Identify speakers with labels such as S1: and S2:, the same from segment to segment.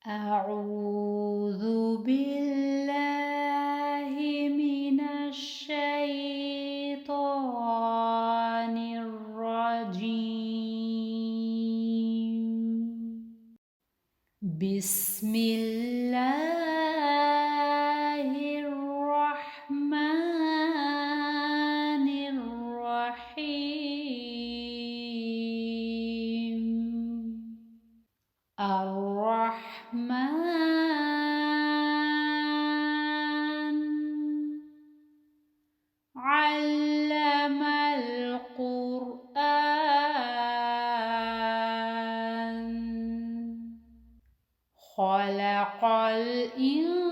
S1: أعوذ بالله من الشيطان الرجيم. بسم الله الرحمن الرحيم. الرحمن علم القرآن خلق الإنسان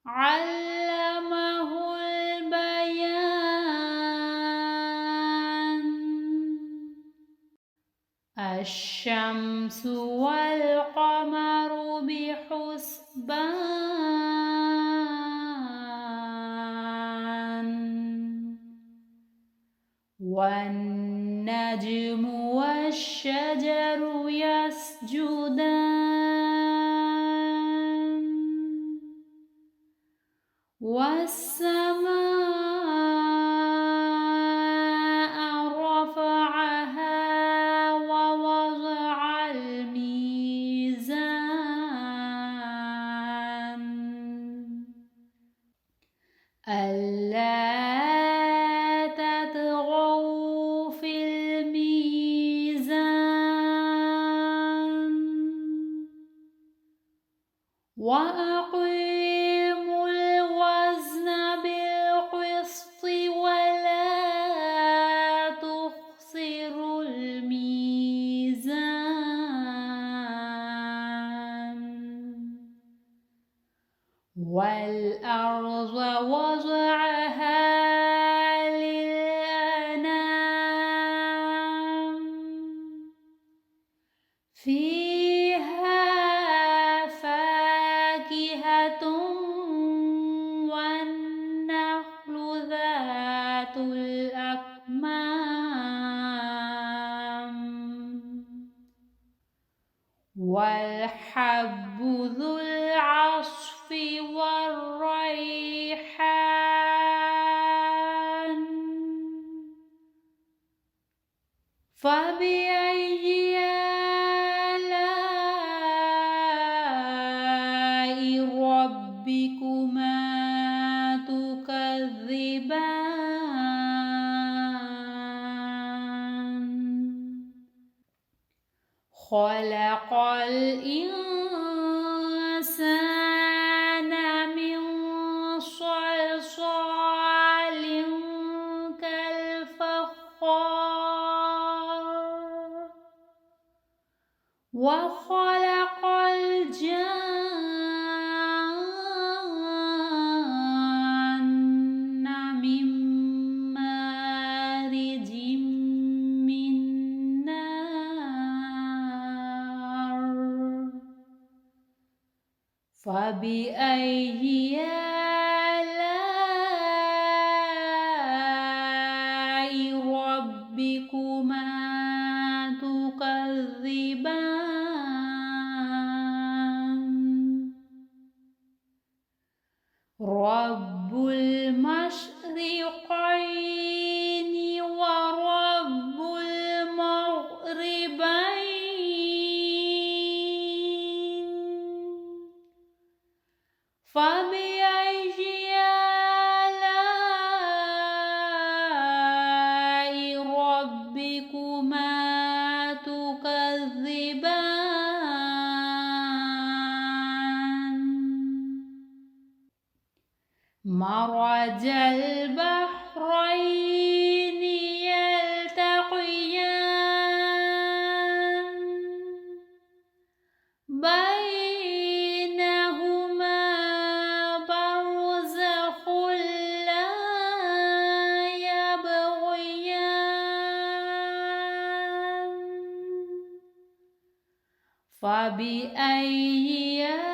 S1: علمه البيان. الشمس والقمر بحسبان والنجم والشجر يسجدان والسماء رفعها ووضع الميزان ألا تطغوا في الميزان وأقيموا الوزن بالقسط ولا تخسروا الميزان والأرض وضعها للأنام فيها فاكهة والنخل ذات الأكمام والحب ذو العصف والريحان. فبأي آلاء ربكما تكذبان خلق الإنسان من صلصال كالفخار وخلق الجن من مارج من نار. فبأي آلاء ربكما تكذبان رب المشرقين ورب المغربين. فبأي آلاء ربكما تكذبان مرج البحرين يلتقيان بينهما برزخ لا يبغيان. فبأي آلاء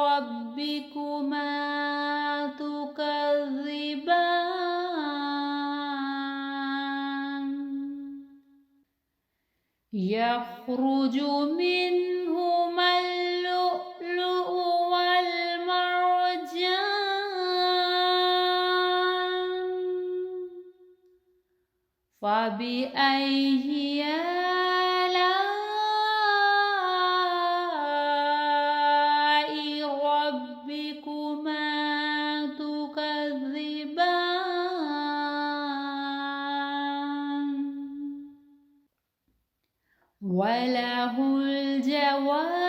S1: ربكما تكذبان يخرج منهما اللؤلؤ والمرجان فبأي آلاء ربكما تكذبان وله الجوار